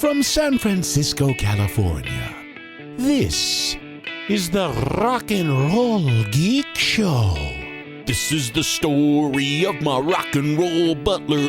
from San Francisco, California. This is the Rock and Roll Geek Show. This is the story of my rock and roll butler.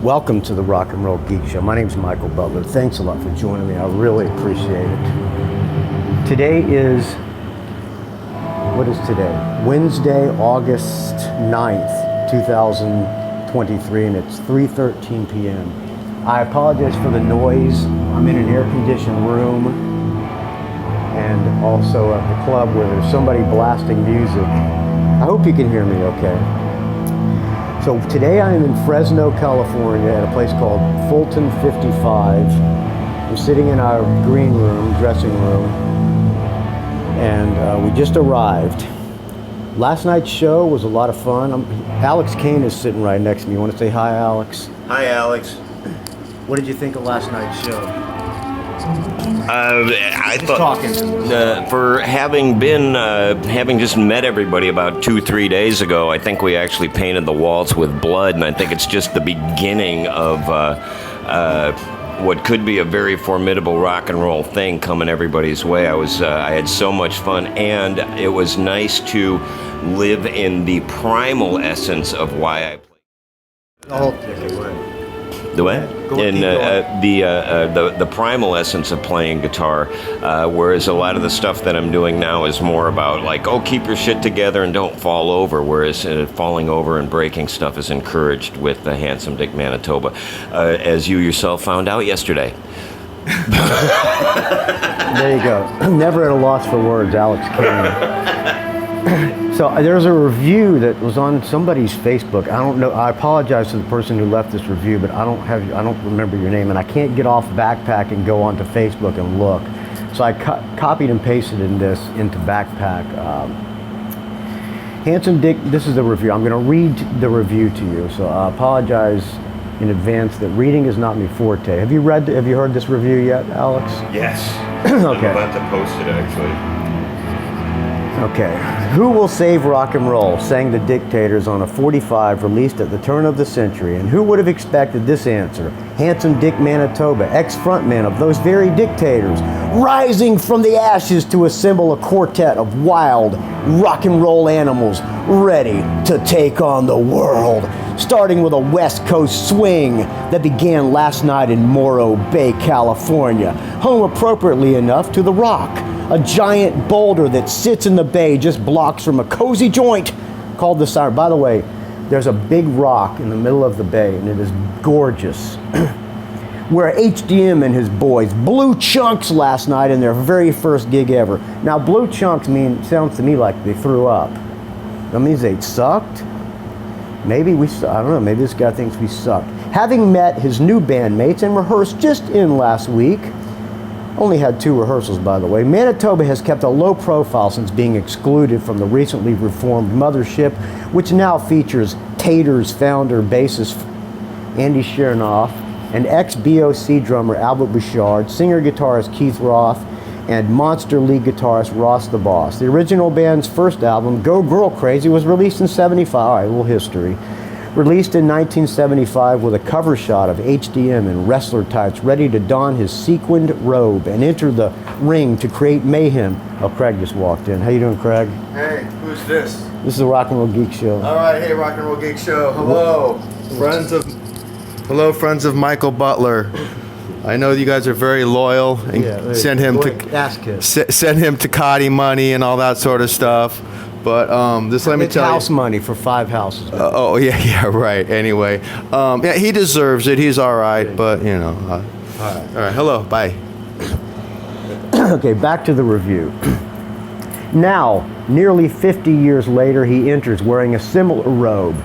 Welcome to the Rock and Roll Geek Show. My name's Michael Butler. Thanks a lot for joining me. I really appreciate it. Today is, what is today? Wednesday, August 9th, 2023, and it's 3:13 p.m. I apologize for the noise. I'm in an air-conditioned room and also at the club where there's somebody blasting music. I hope you can hear me okay. So today I am in Fresno, California at a place called Thornton 55. I'm sitting in our green room, dressing room, and we just arrived. Last night's show was a lot of fun. Alex Kane is sitting right next to me. You want to say hi, Alex? Hi, Alex. What did you think of last night's show? I thought for having just met everybody about 2-3 days ago, I think we actually painted the walls with blood, and I think it's just the beginning of what could be a very formidable rock and roll thing coming everybody's way. I had so much fun, and it was nice to live in the primal essence of why I play. Oh, okay, go ahead. The what? In the primal essence of playing guitar, whereas a lot of the stuff that I'm doing now is more about like, oh, keep your shit together and don't fall over, whereas falling over and breaking stuff is encouraged with the Handsome Dick Manitoba, as you yourself found out yesterday. There you go. Never at a loss for words, Alex Kane. So there's a review that was on somebody's Facebook. I don't know. I apologize to the person who left this review, but I don't remember your name, and I can't get off Backpack and go onto Facebook and look. So I copied and pasted into Backpack. Handsome Dick. This is the review. I'm going to read the review to you. So I apologize in advance that reading is not my forte. Have you heard this review yet, Alex? Yes. Okay. I'm about to post it actually. Okay. Who will save rock and roll? Sang the Dictators on a 45 released at the turn of the century. And who would have expected this answer? Handsome Dick Manitoba, ex-frontman of those very Dictators, rising from the ashes to assemble a quartet of wild rock and roll animals ready to take on the world. Starting with a West Coast swing that began last night in Morro Bay, California, home appropriately enough to the Rock, a giant boulder that sits in the bay just blocks from a cozy joint called the Siren. By the way, there's a big rock in the middle of the bay, and it is gorgeous, where HDM and his boys blew chunks last night in their very first gig ever. Now, blue chunks sounds to me like they threw up. That means they sucked? Maybe I don't know, maybe this guy thinks we sucked. Having met his new bandmates and rehearsed just in last week, only had 2 rehearsals, by the way, Manitoba has kept a low profile since being excluded from the recently reformed mothership, which now features Tater's founder, bassist Andy Chernoff, and ex-BOC drummer Albert Bouchard, singer-guitarist Keith Roth, and Monster lead guitarist Ross the Boss. The original band's first album, Go Girl Crazy, was released in '75. All right, a little history. Released in 1975 with a cover shot of HDM in wrestler tights ready to don his sequined robe and enter the ring to create mayhem. Oh, Craig just walked in. How you doing, Craig? Hey, who's this? This is the Rock and Roll Geek Show. All right, hey, Rock and Roll Geek Show. Hello, friends of Michael Butler. I know you guys are very loyal and send him to Cotty money and all that sort of stuff. But just let me tell you, house money for 5 houses. Yeah, right. Anyway, yeah, he deserves it. He's all right, but you know. All right. Hello. Bye. Okay, back to the review. Now, nearly 50 years later, he enters wearing a similar robe,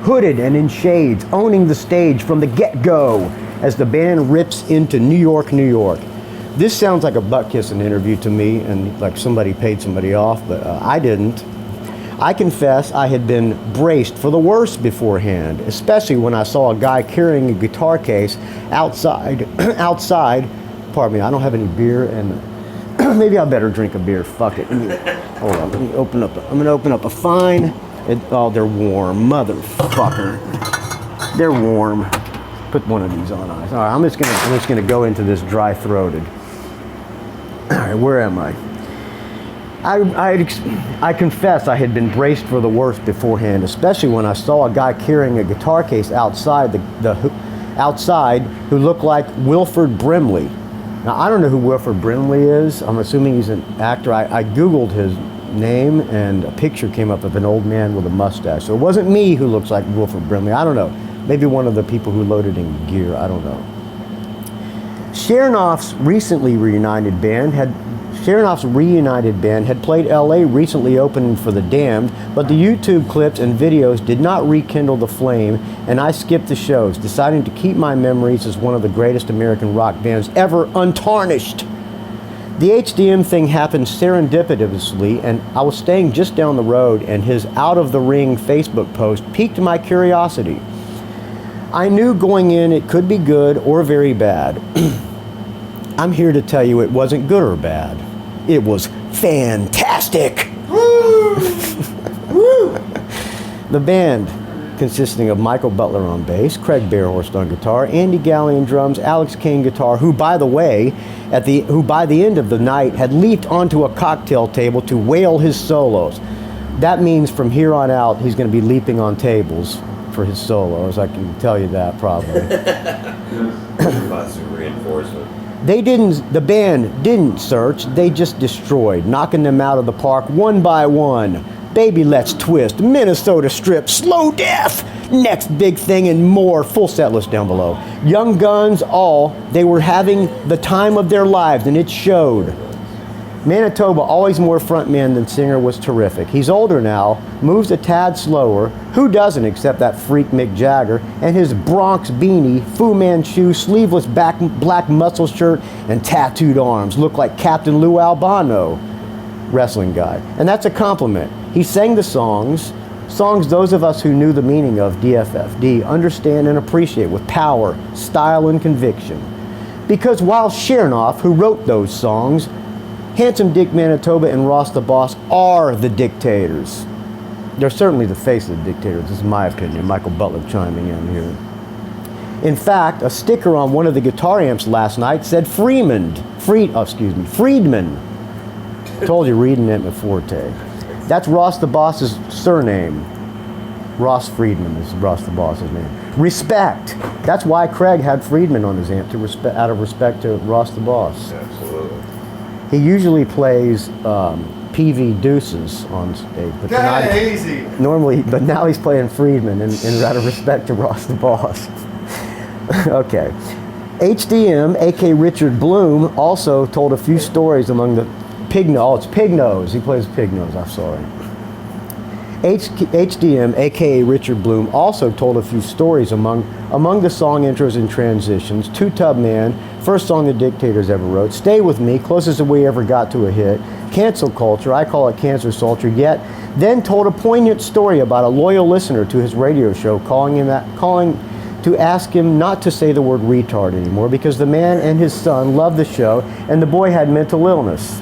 hooded and in shades, owning the stage from the get-go as the band rips into New York, New York. This sounds like a butt-kissing interview to me, and like somebody paid somebody off, but I didn't. I confess I had been braced for the worst beforehand, especially when I saw a guy carrying a guitar case outside. Pardon me, I don't have any beer, and maybe I better drink a beer. Fuck it. Hold on, let me open up. I'm gonna open up a fine. Oh, they're warm, motherfucker. They're warm. Put one of these on ice. All right, I'm just gonna go into this dry-throated. All right, where am I? I confess I had been braced for the worst beforehand, especially when I saw a guy carrying a guitar case outside outside who looked like Wilford Brimley. Now, I don't know who Wilford Brimley is. I'm assuming he's an actor. I Googled his name, and a picture came up of an old man with a mustache. So it wasn't me who looks like Wilford Brimley. I don't know. Maybe one of the people who loaded in gear. I don't know. Chernoff's reunited band had played LA recently opening for The Damned, but the YouTube clips and videos did not rekindle the flame, and I skipped the shows, deciding to keep my memories as one of the greatest American rock bands ever untarnished. The HDM thing happened serendipitously, and I was staying just down the road, and his Out of the Ring Facebook post piqued my curiosity. I knew going in it could be good or very bad. I'm here to tell you it wasn't good or bad. It was fantastic. Woo! Woo! The band, consisting of Michael Butler on bass, Craig Bearhorst on guitar, Andy Galley on drums, Alex Kane guitar, who by the end of the night had leaped onto a cocktail table to wail his solos. That means from here on out he's going to be leaping on tables for his solos. I can tell you that probably. Reinforcement. The band didn't search, they just destroyed, knocking them out of the park one by one. Baby Let's Twist, Minnesota Strip, Slow Death, Next Big Thing, and more. Full set list down below. Young Guns, they were having the time of their lives, and it showed. Manitoba, always more frontman than singer, was terrific. He's older now, moves a tad slower. Who doesn't except that freak Mick Jagger, and his Bronx beanie, Fu Manchu, sleeveless black muscle shirt, and tattooed arms look like Captain Lou Albano, wrestling guy. And that's a compliment. He sang the songs those of us who knew the meaning of DFFD understand and appreciate with power, style, and conviction. Because while Chernoff, who wrote those songs, Handsome Dick Manitoba and Ross the Boss are the dictators. They're certainly the face of the dictators, this is my opinion. Michael Butler chiming in here. In fact, a sticker on one of the guitar amps last night said Friedman. Told you, reading it before, Tay. That's Ross the Boss's surname. Ross Friedman is Ross the Boss's name. Respect. That's why Craig had Friedman on his amp, out of respect to Ross the Boss. Absolutely. He usually plays PV Deuces on stage, but but now he's playing Friedman in out of respect to Ross the Boss. Okay. HDM, aka Richard Bloom, also told a few stories among the it's Pig Nose. He plays Pig Nose, I'm sorry. HDM, aka Richard Bloom, also told a few stories among the song intros and transitions. Two Tub Man, first song the Dictators ever wrote. Stay With Me, closest that we ever got to a hit. Cancel Culture, I call it Cancer Culture, yet then told a poignant story about a loyal listener to his radio show calling to ask him not to say the word retard anymore because the man and his son loved the show and the boy had mental illness.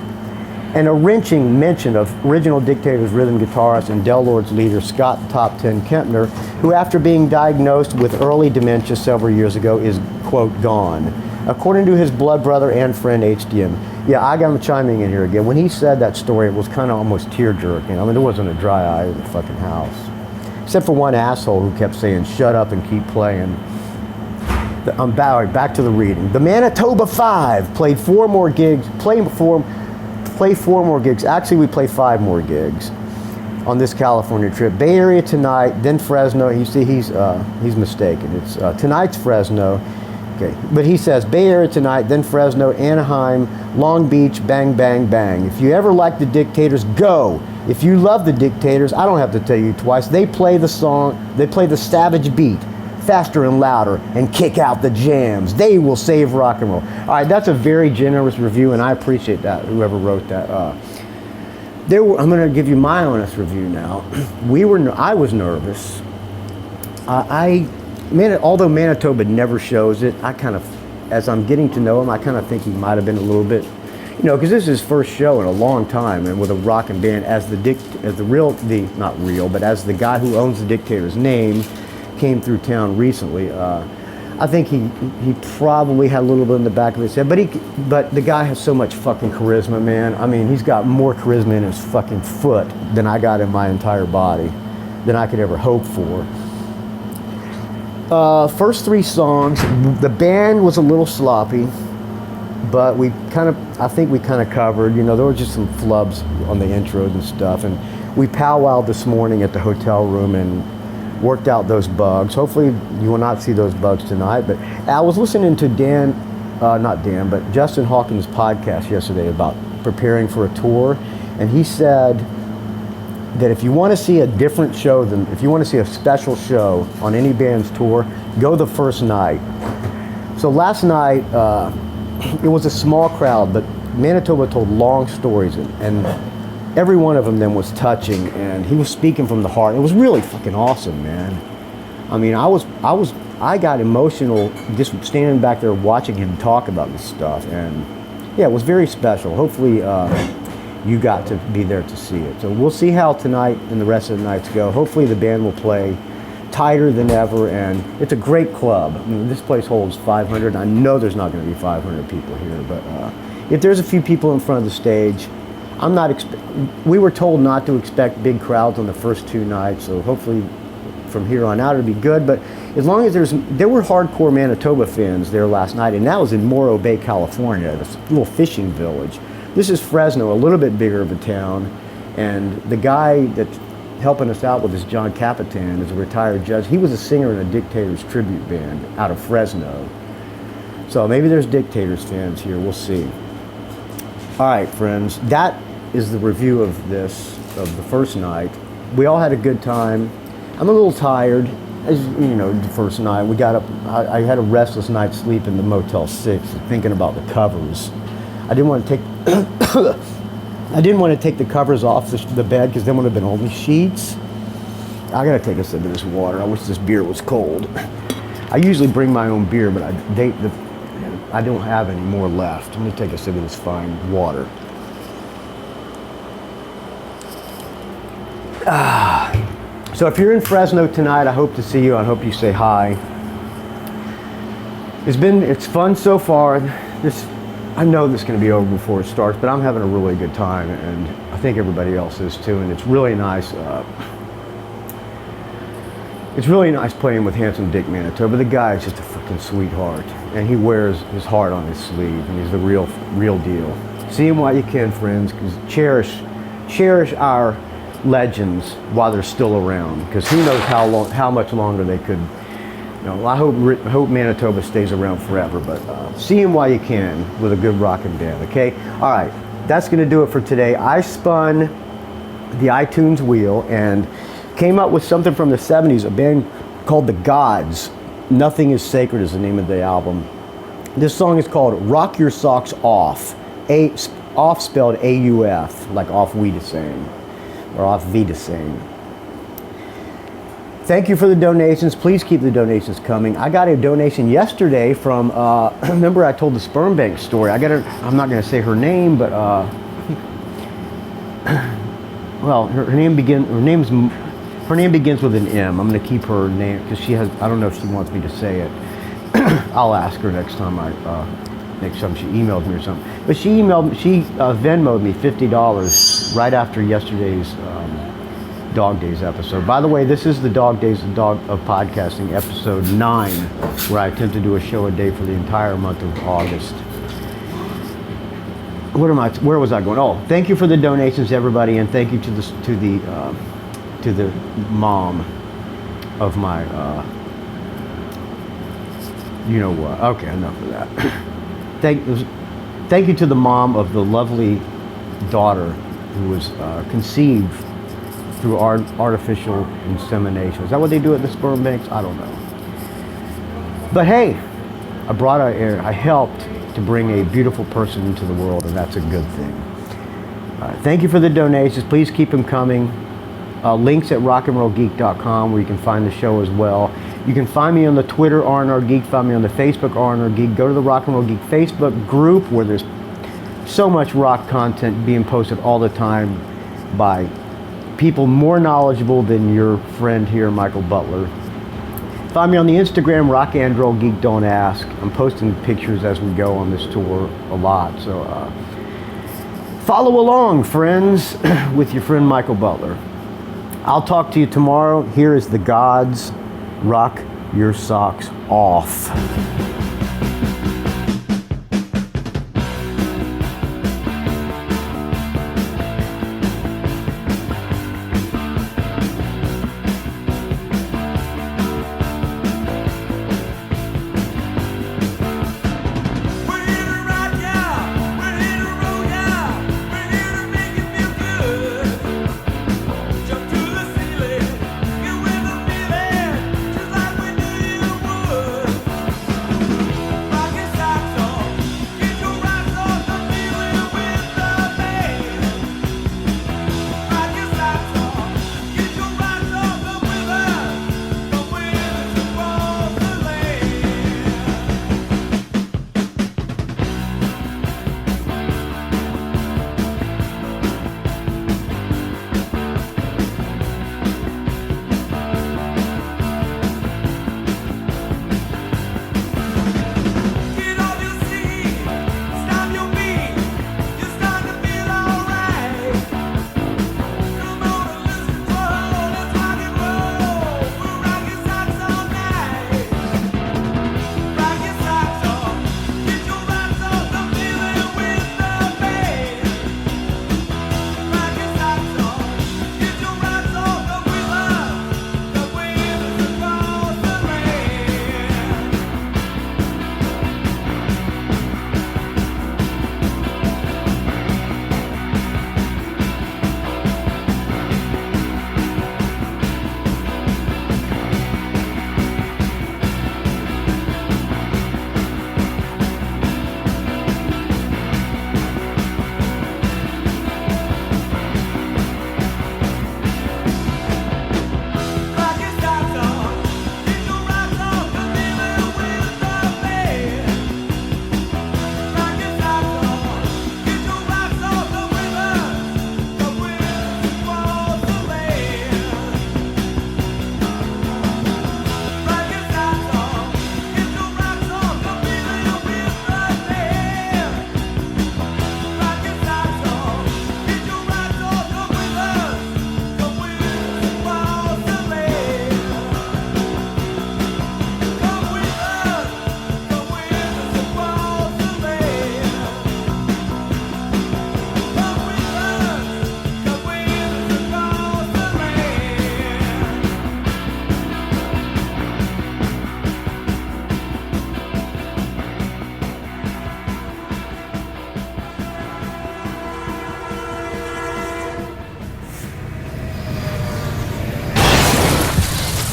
And a wrenching mention of original Dictators rhythm guitarist and Del Lord's leader Scott Top 10 Kempner, who after being diagnosed with early dementia several years ago is, quote, gone. According to his blood brother and friend HDM. Yeah, I got him chiming in here again. When he said that story, it was kind of almost tear-jerking. I mean, there wasn't a dry eye in the fucking house. Except for one asshole who kept saying, shut up and keep playing. I'm back to the reading. The Manitoba Five played four more gigs. Actually, we play 5 more gigs on this California trip. Bay Area tonight, then Fresno. You see, he's mistaken. It's tonight's Fresno. Okay, but he says Bay Area tonight, then Fresno, Anaheim, Long Beach, bang, bang, bang. If you ever like the Dictators, go. If you love the Dictators, I don't have to tell you twice. They play the song. They play the savage beat, faster and louder, and kick out the jams. They will save rock and roll. All right, that's a very generous review, and I appreciate that, whoever wrote that. I'm going to give you my honest review now. I was nervous. Although Manitoba never shows it, as I'm getting to know him, I kind of think he might have been a little bit, because this is his first show in a long time, and with a rockin' band as the guy who owns the Dictator's name. came through town recently. I think he probably had a little bit in the back of his head, but the guy has so much fucking charisma, man. I mean, he's got more charisma in his fucking foot than I got in my entire body, than I could ever hope for. First 3 songs, the band was a little sloppy, but I think we kind of covered, you know, there were just some flubs on the intros and stuff, and we powwowed this morning at the hotel room and worked out those bugs. Hopefully you will not see those bugs tonight, but I was listening to Justin Hawkins' podcast yesterday about preparing for a tour, and he said that if you want to see a different show if you want to see a special show on any band's tour, go the first night. So last night, it was a small crowd, but Manitoba told long stories, and every one of them then was touching, and he was speaking from the heart. It was really fucking awesome, man. I mean, I got emotional just standing back there watching him talk about this stuff, and yeah, it was very special. Hopefully, you got to be there to see it. So we'll see how tonight and the rest of the nights go. Hopefully the band will play tighter than ever, and it's a great club. I mean, this place holds 500. I know there's not going to be 500 people here, but if there's a few people in front of the stage, we were told not to expect big crowds on the first 2 nights, so hopefully from here on out it'll be good. But as long as there were hardcore Manitoba fans there last night, and that was in Morro Bay, California, this little fishing village. This is Fresno, a little bit bigger of a town, and the guy that's helping us out with this, John Capitan, is a retired judge. He was a singer in a Dictators tribute band out of Fresno. So maybe there's Dictators fans here, we'll see. All right, friends, that is the review of the first night. We all had a good time. I'm a little tired, as you know, the first night. We got up, I had a restless night's sleep in the Motel 6, thinking about the covers. I didn't want to take the covers off the bed, because then would have been only sheets. I gotta take a sip of this water. I wish this beer was cold. I usually bring my own beer, but I don't have any more left. Let me take a sip of this fine water. So if you're in Fresno tonight, I hope to see you. I hope you say hi. It's fun so far. I know this is going to be over before it starts, but I'm having a really good time, and I think everybody else is too, and it's really nice. It's really nice playing with Handsome Dick Manitoba. The guy is just a fucking sweetheart, and he wears his heart on his sleeve, and he's the real deal. See him while you can, friends, because cherish our legends while they're still around, because who knows how much longer they could. You know, I hope Manitoba stays around forever, but see him while you can with a good rockin' band, okay? All right, that's gonna do it for today. I spun the iTunes wheel and came up with something from the 70s, a band called the Godz. Nothing is Sacred is the name of the album. This song is called Rock Your Socks Off. Off spelled A-U-F, like off Wiedesing, or off Wiedesing. Thank you for the donations. Please keep the donations coming. I got a donation yesterday from, remember I told the sperm bank story. I'm not going to say her name, but, well, her name begins with an M. I'm going to keep her name because I don't know if she wants me to say it. I'll ask her next time she emails me or something. But she Venmoed me $50 right after yesterday's Dog Days episode. By the way, this is the Dog Days of Podcasting, episode 9, where I attempt to do a show a day for the entire month of August. Where was I going? Oh, thank you for the donations, everybody, and thank you to the mom of my, you know what? Okay, enough of that. Thank you to the mom of the lovely daughter who was conceived through artificial insemination. Is that what they do at the sperm banks? I don't know. But hey, I helped to bring a beautiful person into the world, and that's a good thing. Thank you for the donations. Please keep them coming. Links at rockandrollgeek.com, where you can find the show as well. You can find me on the Twitter, R&R Geek. Find me on the Facebook, R&R Geek. Go to the Rock and Roll Geek Facebook group, where there's so much rock content being posted all the time by people more knowledgeable than your friend here, Michael Butler. Find me on the Instagram, Rock and Roll Geek Don't Ask. I'm posting pictures as we go on this tour a lot, so follow along, friends, with your friend Michael Butler. I'll talk to you tomorrow. Here is the Godz. Rock your socks off.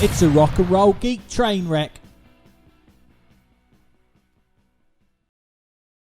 It's a rock and roll geek train wreck.